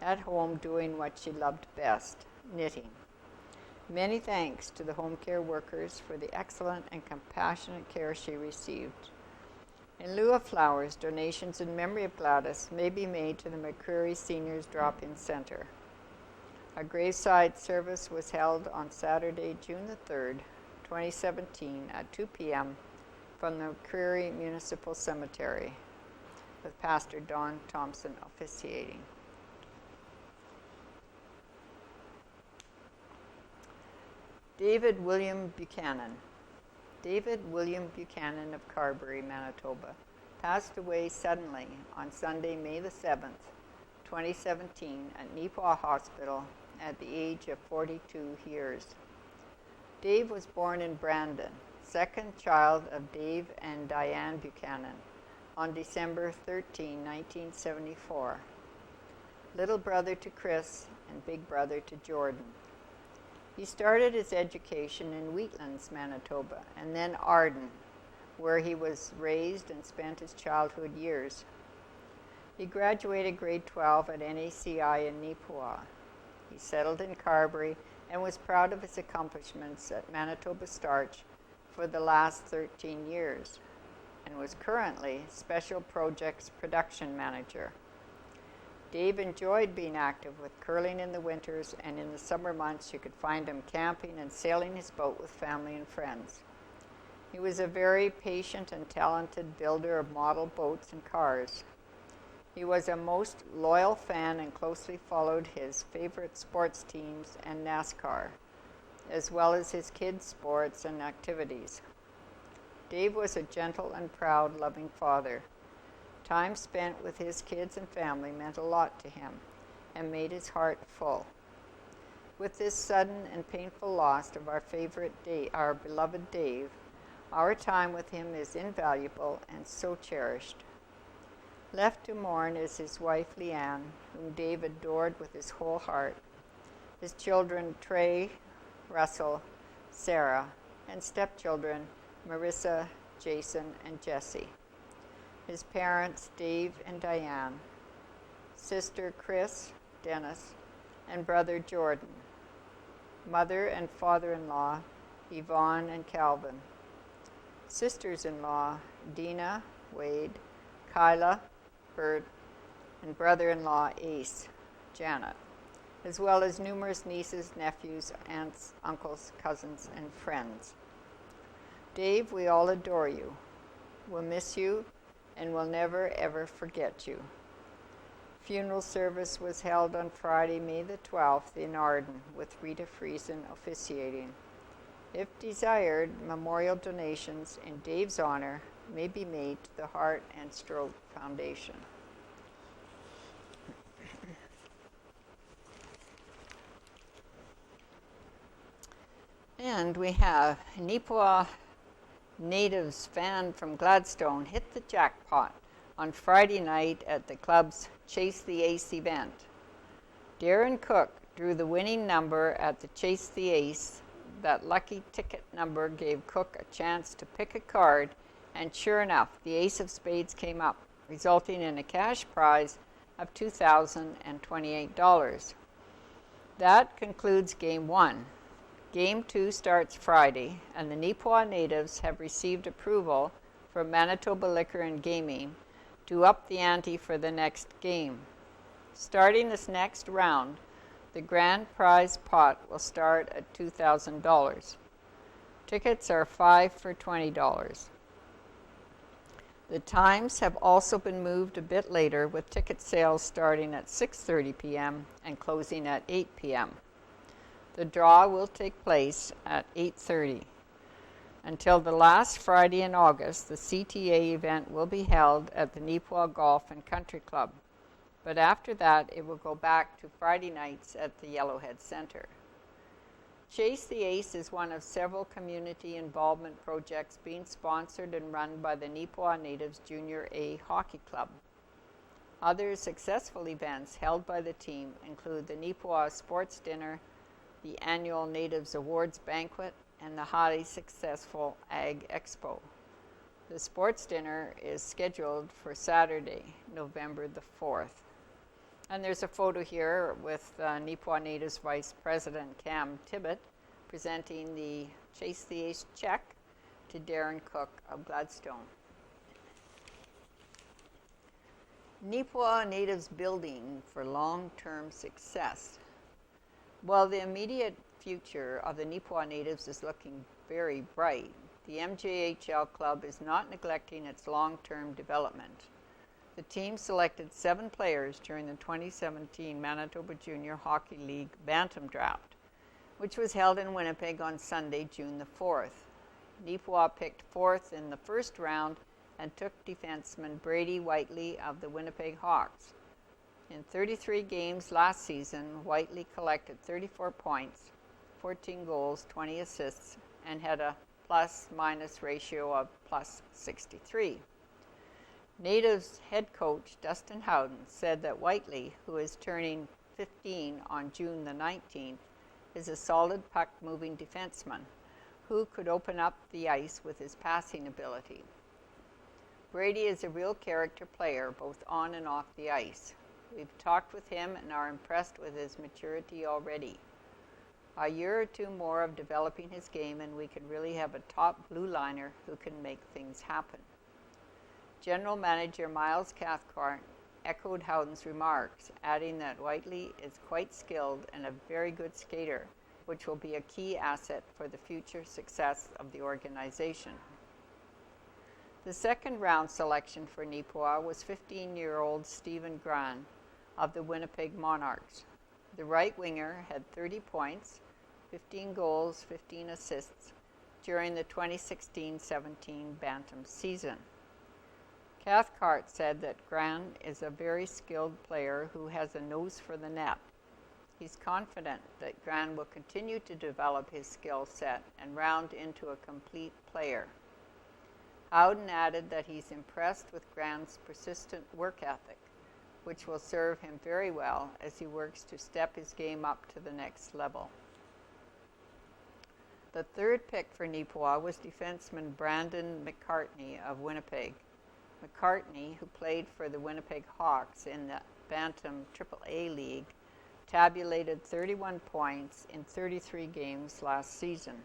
Speaker 1: at home doing what she loved best, knitting. Many thanks to the home care workers for the excellent and compassionate care she received. In lieu of flowers, donations in memory of Gladys may be made to the McCreary Seniors Drop-In Center. A graveside service was held on Saturday, June the 3rd, 2017 at 2 p.m. from the McCreary Municipal Cemetery, with Pastor Don Thompson officiating. David William Buchanan. David William Buchanan of Carberry, Manitoba, passed away suddenly on Sunday, May the 7th, 2017, at Neepawa Hospital at the age of 42 years. Dave was born in Brandon, second child of Dave and Diane Buchanan, on December 13, 1974. Little brother to Chris and big brother to Jordan. He started his education in Wheatlands, Manitoba, and then Arden, where he was raised and spent his childhood years. He graduated grade 12 at NACI in Neepawa. He settled in Carberry and was proud of his accomplishments at Manitoba Starch for the last 13 years, and was currently Special Projects Production Manager. Dave enjoyed being active with curling in the winters, and in the summer months you could find him camping and sailing his boat with family and friends. He was a very patient and talented builder of model boats and cars. He was a most loyal fan and closely followed his favorite sports teams and NASCAR, as well as his kids' sports and activities. Dave was a gentle and proud, loving father. Time spent with his kids and family meant a lot to him and made his heart full. With this sudden and painful loss of our beloved Dave, our time with him is invaluable and so cherished. Left to mourn is his wife Leanne, whom Dave adored with his whole heart, his children Trey, Russell, Sarah, and stepchildren, Marissa, Jason, and Jesse. His parents, Dave and Diane, sister Chris, Dennis, and brother Jordan, mother and father-in-law, Yvonne and Calvin, sisters-in-law, Dina, Wade, Kyla, Bert, and brother-in-law, Ace, Janet, as well as numerous nieces, nephews, aunts, uncles, cousins, and friends. Dave, we all adore you. We'll miss you and will never, ever forget you. Funeral service was held on Friday, May the 12th in Arden, with Rita Friesen officiating. If desired, memorial donations in Dave's honor may be made to the Heart and Stroke Foundation. And we have Neepawa Natives fan from Gladstone hit the jackpot on Friday night at the club's Chase the Ace event. Darren Cook drew the winning number at the Chase the Ace. That lucky ticket number gave Cook a chance to pick a card, and sure enough, the Ace of Spades came up, resulting in a cash prize of $2,028. That concludes Game 1. Game 2 starts Friday, and the Neepawa natives have received approval from Manitoba Liquor and Gaming to up the ante for the next game. Starting this next round, the grand prize pot will start at $2,000. Tickets are 5 for $20. The times have also been moved a bit later, with ticket sales starting at 6:30 p.m. and closing at 8 p.m. The draw will take place at 8:30. Until the last Friday in August, the CTA event will be held at the Neepawa Golf and Country Club. But after that, it will go back to Friday nights at the Yellowhead Center. Chase the Ace is one of several community involvement projects being sponsored and run by the Neepawa Natives Junior A Hockey Club. Other successful events held by the team include the Neepawa Sports Dinner, the annual Natives Awards Banquet, and the highly successful Ag Expo. The sports dinner is scheduled for Saturday, November the 4th. And there's a photo here with Neepawa Natives Vice President Cam Tibbett presenting the Chase the Ace check to Darren Cook of Gladstone. Neepawa Natives building for long-term success. While the immediate future of the Neepawa Natives is looking very bright, the MJHL club is not neglecting its long-term development. The team selected 7 players during the 2017 Manitoba Junior Hockey League Bantam Draft, which was held in Winnipeg on Sunday, June the 4th. Neepawa picked 4th in the first round and took defenseman Brady Whiteley of the Winnipeg Hawks. In 33 games last season, Whiteley collected 34 points, 14 goals, 20 assists, and had a plus-minus ratio of plus 63. Natives head coach Dustin Howden said that Whiteley, who is turning 15 on June the 19th, is a solid puck-moving defenseman who could open up the ice with his passing ability. Brady is a real character player, both on and off the ice. We've talked with him and are impressed with his maturity already. A year or 2 more of developing his game and we could really have a top blue liner who can make things happen. General Manager Miles Cathcart echoed Howden's remarks, adding that Whiteley is quite skilled and a very good skater, which will be a key asset for the future success of the organization. The second round selection for Neepawa was 15-year-old Stephen Gran of the Winnipeg Monarchs. The right winger had 30 points, 15 goals, 15 assists during the 2016-17 Bantam season. Cathcart said that Gran is a very skilled player who has a nose for the net. He's confident that Gran will continue to develop his skill set and round into a complete player. Howden added that he's impressed with Gran's persistent work ethic, which will serve him very well as he works to step his game up to the next level. The third pick for Neepawa was defenseman Brandon McCartney of Winnipeg. McCartney, who played for the Winnipeg Hawks in the Bantam AAA League, tabulated 31 points in 33 games last season.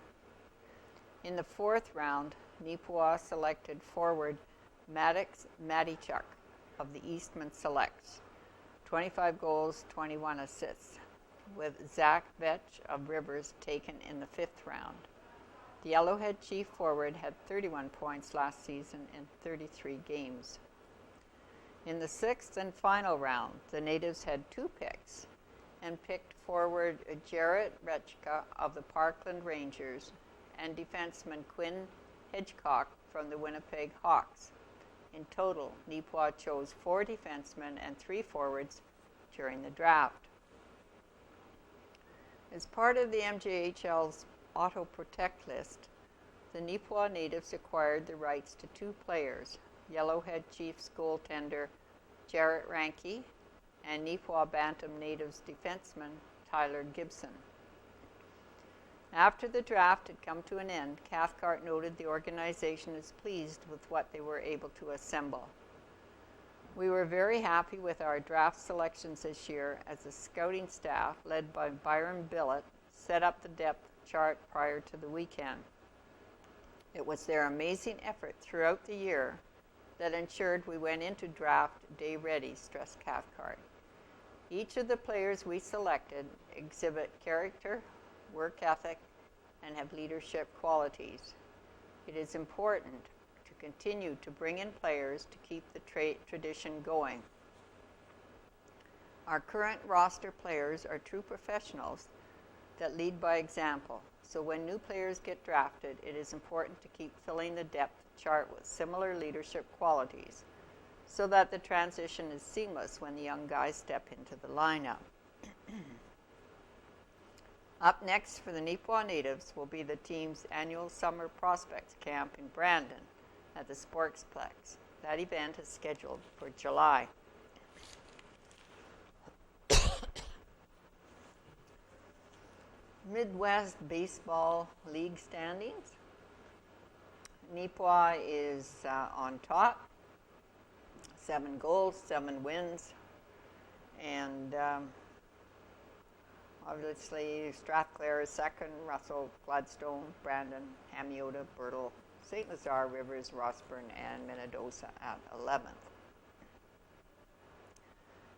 Speaker 1: In the fourth round, Neepawa selected forward Maddox Matichuk of the Eastman Selects, 25 goals, 21 assists, with Zach Vetch of Rivers taken in the fifth round. The Yellowhead chief forward had 31 points last season in 33 games. In the sixth and final round, the Natives had two picks and picked forward Jarrett Rechka of the Parkland Rangers and defenseman Quinn Hedgecock from the Winnipeg Hawks. In total, Neepawa chose 4 defensemen and 3 forwards during the draft. As part of the MJHL's Auto Protect list, the Neepawa Natives acquired the rights to 2 players, Yellowhead Chiefs goaltender Jarrett Ranke and Neepawa Bantam Natives defenseman Tyler Gibson. After the draft had come to an end, Cathcart noted the organization is pleased with what they were able to assemble. We were very happy with our draft selections this year as the scouting staff, led by Byron Billett, set up the depth chart prior to the weekend. It was their amazing effort throughout the year that ensured we went into draft day ready, stressed Cathcart. Each of the players we selected exhibit character, work ethic, and have leadership qualities. It is important to continue to bring in players to keep the tradition going. Our current roster players are true professionals that lead by example. So when new players get drafted, it is important to keep filling the depth chart with similar leadership qualities so that the transition is seamless when the young guys step into the lineup. Up next for the Neepawa Natives will be the team's annual summer prospects camp in Brandon at the Sportsplex. That event is scheduled for July. Midwest Baseball League standings. Neepawa is on top, 7 goals, 7 wins, and obviously Strathclair is second, Russell, Gladstone, Brandon, Hamiota, Birtle, St. Lazare, Rivers, Rossburn, and Minnedosa at 11th.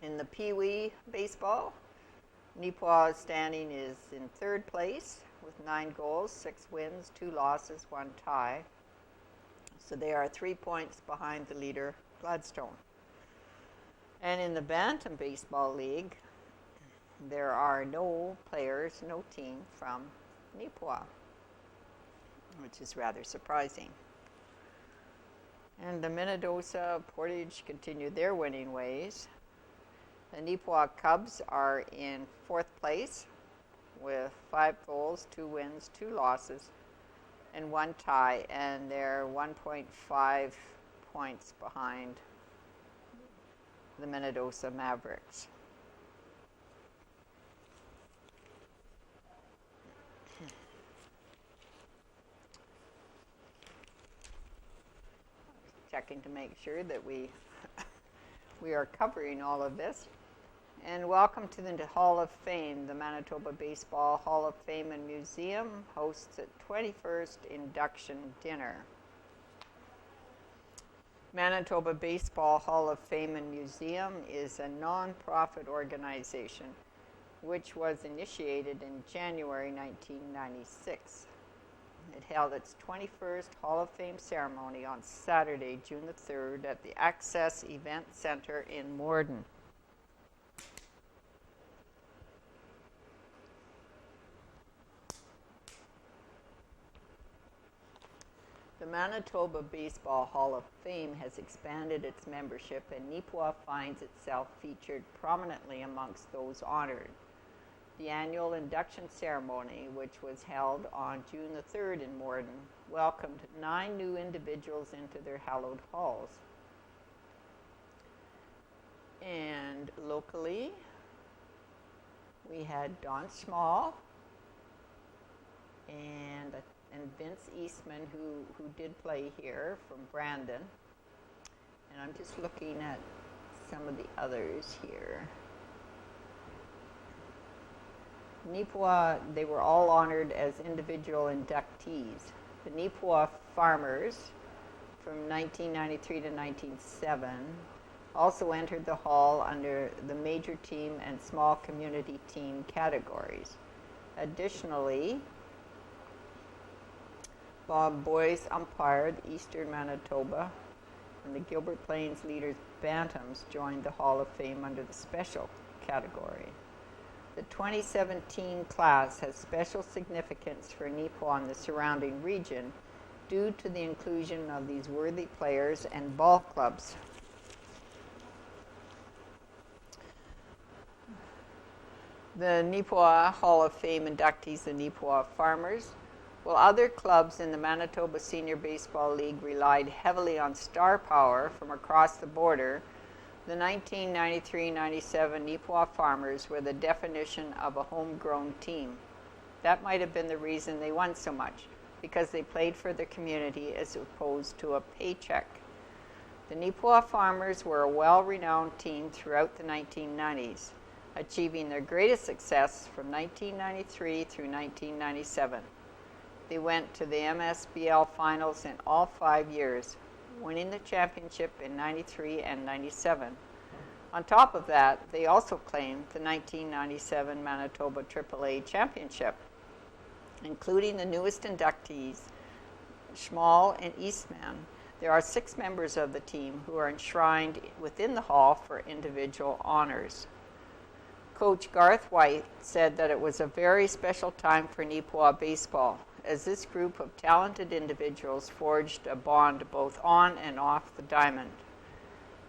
Speaker 1: In the Pee Wee baseball, Neepawa's standing is in third place with 9 goals, 6 wins, 2 losses, 1 tie. So they are 3 points behind the leader, Gladstone. And in the Bantam Baseball League, there are no players, no team from Neepawa, which is rather surprising. And the Minnedosa Portage continue their winning ways. The Neepawa Cubs are in 4th place with 5 goals, 2 wins, 2 losses, and 1 tie, and they're 1.5 points behind the Minnedosa Mavericks. Checking to make sure that we are covering all of this. And welcome to the Hall of Fame. The Manitoba Baseball Hall of Fame and Museum hosts its 21st induction dinner. Manitoba Baseball Hall of Fame and Museum is a non-profit organization which was initiated in January 1996. It held its 21st Hall of Fame ceremony on Saturday, June the 3rd at the Access Event Center in Morden. The Manitoba Baseball Hall of Fame has expanded its membership, and Neepawa finds itself featured prominently amongst those honored. The annual induction ceremony, which was held on June the 3rd in Morden, welcomed 9 new individuals into their hallowed halls. And locally, we had Don Small, and Vince Eastman, who did play here from Brandon. And I'm just looking at some of the others here. Neepawa, they were all honored as individual inductees. The Neepawa Farmers from 1993 to 1907 also entered the hall under the major team and small community team categories. Additionally, Bob Boyce umpired Eastern Manitoba, and the Gilbert Plains Leaders Bantams joined the Hall of Fame under the special category. The 2017 class has special significance for Neepawa and the surrounding region due to the inclusion of these worthy players and ball clubs. The Neepawa Hall of Fame inductees, the Neepawa Farmers. While other clubs in the Manitoba Senior Baseball League relied heavily on star power from across the border, the 1993-97 Neepawa Farmers were the definition of a homegrown team. That might have been the reason they won so much, because they played for the community as opposed to a paycheck. The Neepawa Farmers were a well-renowned team throughout the 1990s, achieving their greatest success from 1993 through 1997. They went to the MSBL finals in all 5 years, winning the championship in 93 and 97. On top of that, they also claimed the 1997 Manitoba AAA championship, including the newest inductees, Schmall and Eastman. There are 6 members of the team who are enshrined within the hall for individual honors. Coach Garth White said that it was a very special time for Neepawa baseball, as this group of talented individuals forged a bond both on and off the diamond.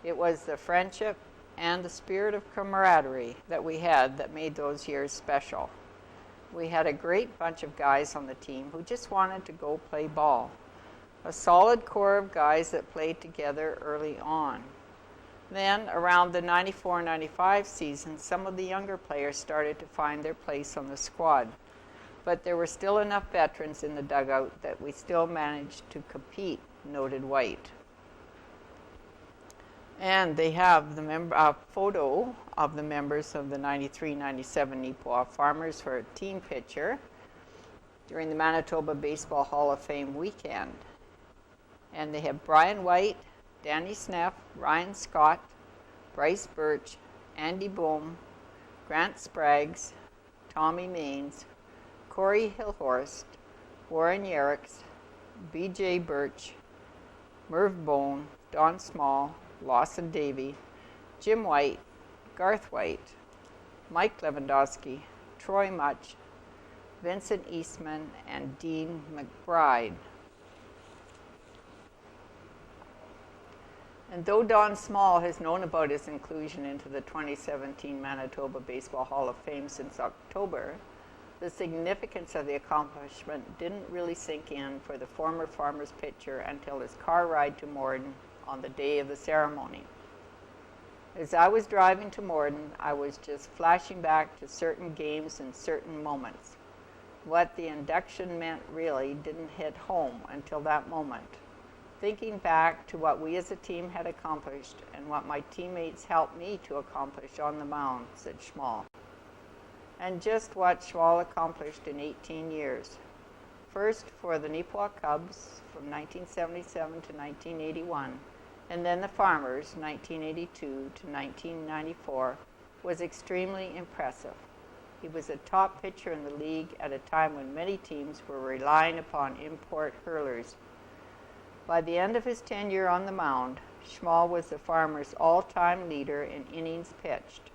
Speaker 1: It was the friendship and the spirit of camaraderie that we had that made those years special. We had a great bunch of guys on the team who just wanted to go play ball. A solid core of guys that played together early on. Then, around the 94-95 season, some of the younger players started to find their place on the squad. But there were still enough veterans in the dugout that we still managed to compete, noted White. And they have the photo of the members of the 93-97 Neepawa Farmers for a team picture during the Manitoba Baseball Hall of Fame weekend. And they have Brian White, Danny Sneff, Ryan Scott, Bryce Birch, Andy Bohm, Grant Spraggs, Tommy Maines, Corey Hillhorst, Warren Yerricks, B.J. Birch, Merv Bone, Don Small, Lawson Davey, Jim White, Garth White, Mike Lewandowski, Troy Much, Vincent Eastman, and Dean McBride. And though Don Small has known about his inclusion into the 2017 Manitoba Baseball Hall of Fame since October, the significance of the accomplishment didn't really sink in for the former Farmers pitcher until his car ride to Morden on the day of the ceremony. As I was driving to Morden, I was just flashing back to certain games and certain moments. What the induction meant really didn't hit home until that moment. Thinking back to what we as a team had accomplished and what my teammates helped me to accomplish on the mound, said Schmall. And just what Schmall accomplished in 18 years. First for the Neepawa Cubs from 1977 to 1981, and then the Farmers 1982 to 1994 was extremely impressive. He was a top pitcher in the league at a time when many teams were relying upon import hurlers. By the end of his tenure on the mound, Schmall was the Farmers' all-time leader in innings pitched,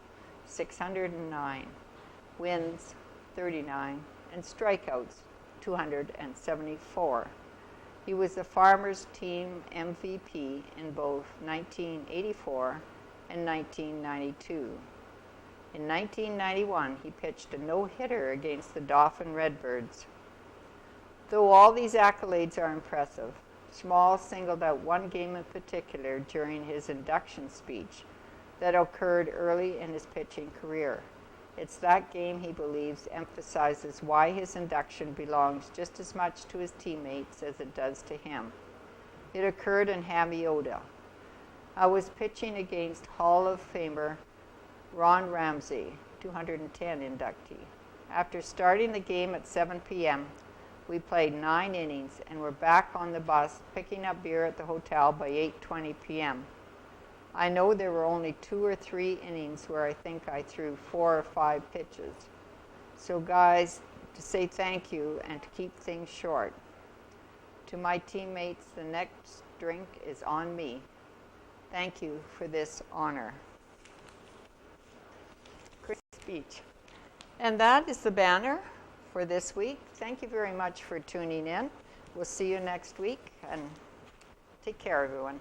Speaker 1: 609, wins, 39, and strikeouts, 274. He was the Farmers' team MVP in both 1984 and 1992. In 1991, he pitched a no-hitter against the Dauphin Redbirds. Though all these accolades are impressive, Schmall singled out one game in particular during his induction speech that occurred early in his pitching career. It's that game, he believes, emphasizes why his induction belongs just as much to his teammates as it does to him. It occurred in Hamioda. I was pitching against Hall of Famer Ron Ramsey, 210 inductee. After starting the game at 7 p.m., we played 9 innings and were back on the bus picking up beer at the hotel by 8:20 p.m. I know there were only 2 or 3 innings where I think I threw 4 or 5 pitches. So guys, to say thank you and to keep things short. To my teammates, the next drink is on me. Thank you for this honor. Great speech. And that is the banner for this week. Thank you very much for tuning in. We'll see you next week, and take care, everyone.